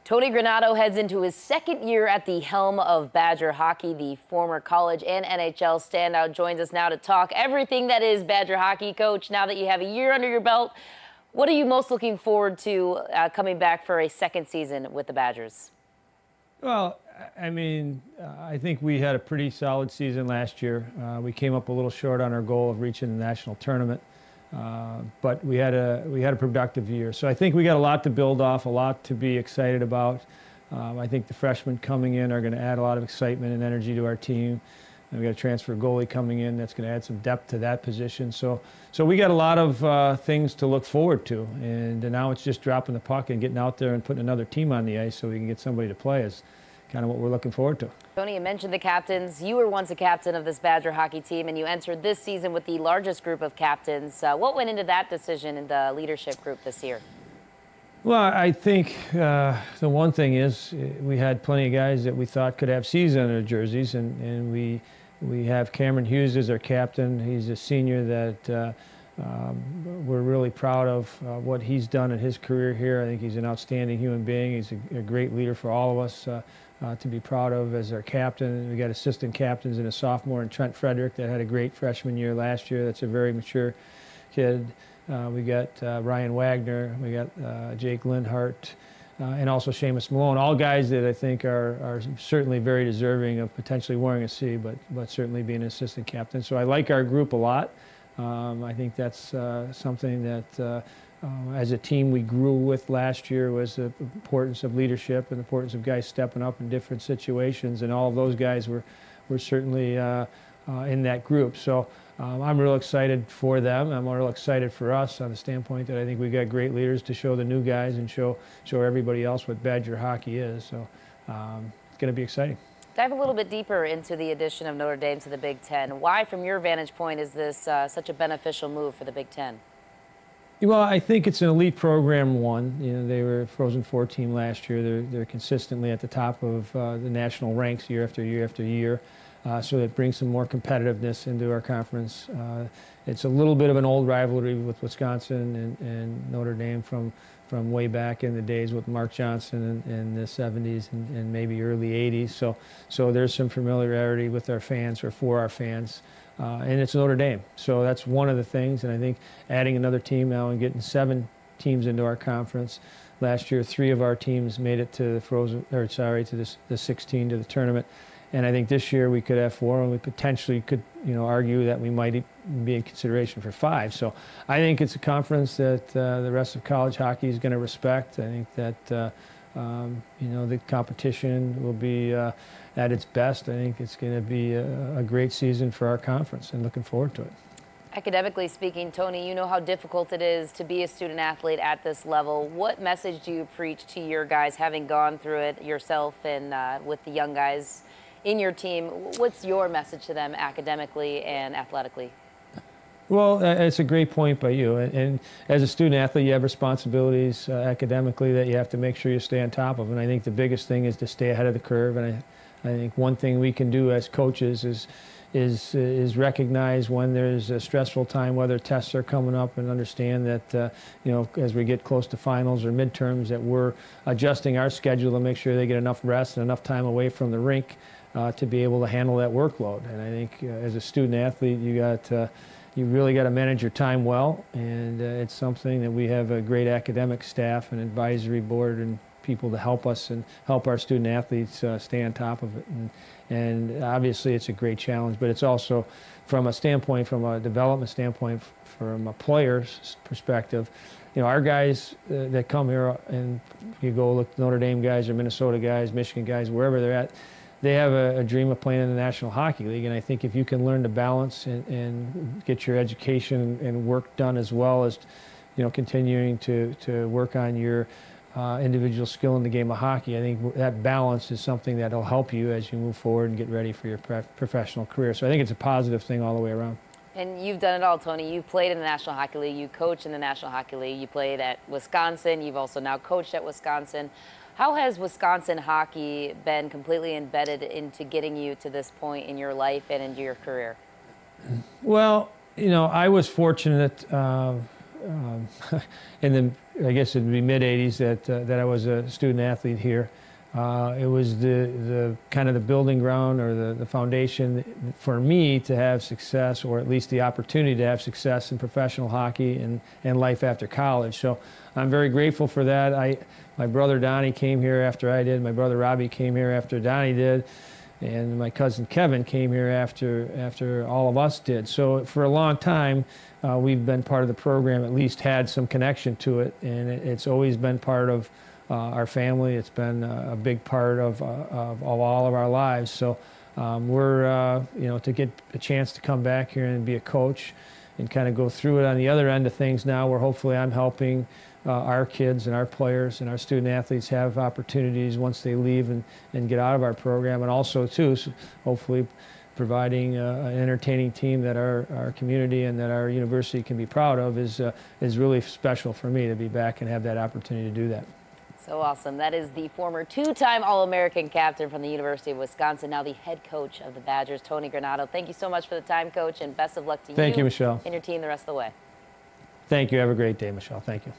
Tony Granato heads into his second year at the helm of Badger hockey. The former college and NHL standout joins us now to talk everything that is Badger hockey. Coach, now that you have a year under your belt, what are you most looking forward to coming back for a second season with the Badgers? Well, I think we had a pretty solid season last year. We came up a little short on our goal of reaching the national tournament. But we had a productive year. So I think we got a lot to build off, a lot to be excited about. I think the freshmen coming in are going to add a lot of excitement and energy to our team. And we got a transfer goalie coming in that's going to add some depth to that position. So we got a lot of things to look forward to. And now it's just dropping the puck and getting out there and putting another team on the ice so we can get somebody to play is kind of what we're looking forward to. Tony, you mentioned the captains. You were once a captain of this Badger hockey team, and you entered this season with the largest group of captains. What went into that decision in the leadership group this year? Well, I think the one thing is we had plenty of guys that we thought could have C's on their jerseys, and we have Cameron Hughes as our captain. He's a senior that we're really proud of what he's done in his career here. I think he's an outstanding human being. He's a great leader for all of us to be proud of as our captain. We got assistant captains and a sophomore in Trent Frederick that had a great freshman year last year. That's a very mature kid. We got Ryan Wagner. We got Jake Lindhart. And also Seamus Malone, all guys that I think are certainly very deserving of potentially wearing a C, but certainly being an assistant captain. So I like our group a lot. I think that's something that as a team we grew with last year was the importance of leadership and the importance of guys stepping up in different situations, and all of those guys were certainly in that group. So I'm real excited for them. I'm real excited for us on the standpoint that I think we got great leaders to show the new guys and show everybody else what Badger hockey is. So it's going to be exciting. Dive a little bit deeper into the addition of Notre Dame to the Big Ten. Why, from your vantage point, is this such a beneficial move for the Big Ten? Well, I think it's an elite program. One, they were a Frozen Four team last year. They're consistently at the top of the national ranks year after year after year. So it brings some more competitiveness into our conference. It's a little bit of an old rivalry with Wisconsin and Notre Dame from way back in the days with Mark Johnson in the 70s and maybe early 80s. So there's some familiarity with our fans or for our fans. And it's Notre Dame. So that's one of the things. And I think adding another team now and getting 7 teams into our conference. Last year, 3 of our teams made it to the 16 to the tournament. And I think this year we could have 4, and we potentially could, argue that we might be in consideration for 5. So I think it's a conference that the rest of college hockey is going to respect. I think that, the competition will be at its best. I think it's going to be a great season for our conference, and looking forward to it. Academically speaking, Tony, you know how difficult it is to be a student athlete at this level. What message do you preach to your guys, having gone through it yourself and with the young guys in your team? What's your message to them academically and athletically? Well, it's a great point by you. And as a student athlete, you have responsibilities academically that you have to make sure you stay on top of. And I think the biggest thing is to stay ahead of the curve. And I think one thing we can do as coaches is recognize when there's a stressful time, whether tests are coming up, and understand that as we get close to finals or midterms, that we're adjusting our schedule to make sure they get enough rest and enough time away from the rink to be able to handle that workload. And I think as a student athlete, you really got to manage your time well, and it's something that we have a great academic staff and advisory board and people to help us and help our student athletes stay on top of it. And obviously it's a great challenge, but it's also from a development standpoint, from a player's perspective, our guys that come here, and you go look at Notre Dame guys or Minnesota guys, Michigan guys, wherever they're at, they have a dream of playing in the National Hockey League. And I think if you can learn to balance and get your education and work done, as well as continuing to work on your individual skill in the game of hockey, I think that balance is something that will help you as you move forward and get ready for your professional career. So I think it's a positive thing all the way around. And you've done it all, Tony. You played in the National Hockey League. You coached in the National Hockey League. You played at Wisconsin. You've also now coached at Wisconsin. How has Wisconsin hockey been completely embedded into getting you to this point in your life and into your career? Well, I was fortunate in I guess it'd be mid-'80s that I was a student athlete here. It was the kind of the building ground or the foundation for me to have success, or at least the opportunity to have success in professional hockey and life after college. So I'm very grateful for that. My brother Donnie came here after I did. My brother Robbie came here after Donnie did. And my cousin Kevin came here after all of us did. So for a long time, we've been part of the program, at least had some connection to it. And it's always been part of our family. It's been a big part of all of our lives. So we're, to get a chance to come back here and be a coach and kind of go through it on the other end of things now, where hopefully I'm helping our kids and our players and our student athletes have opportunities once they leave and get out of our program, and also too, so hopefully providing an entertaining team that our community and that our university can be proud of is really special for me to be back and have that opportunity to do that. So awesome. That is the former two-time All-American captain from the University of Wisconsin, now the head coach of the Badgers, Tony Granato. Thank you so much for the time, Coach, and best of luck to you. Thank you, Michelle. And your team the rest of the way. Thank you. Have a great day, Michelle. Thank you.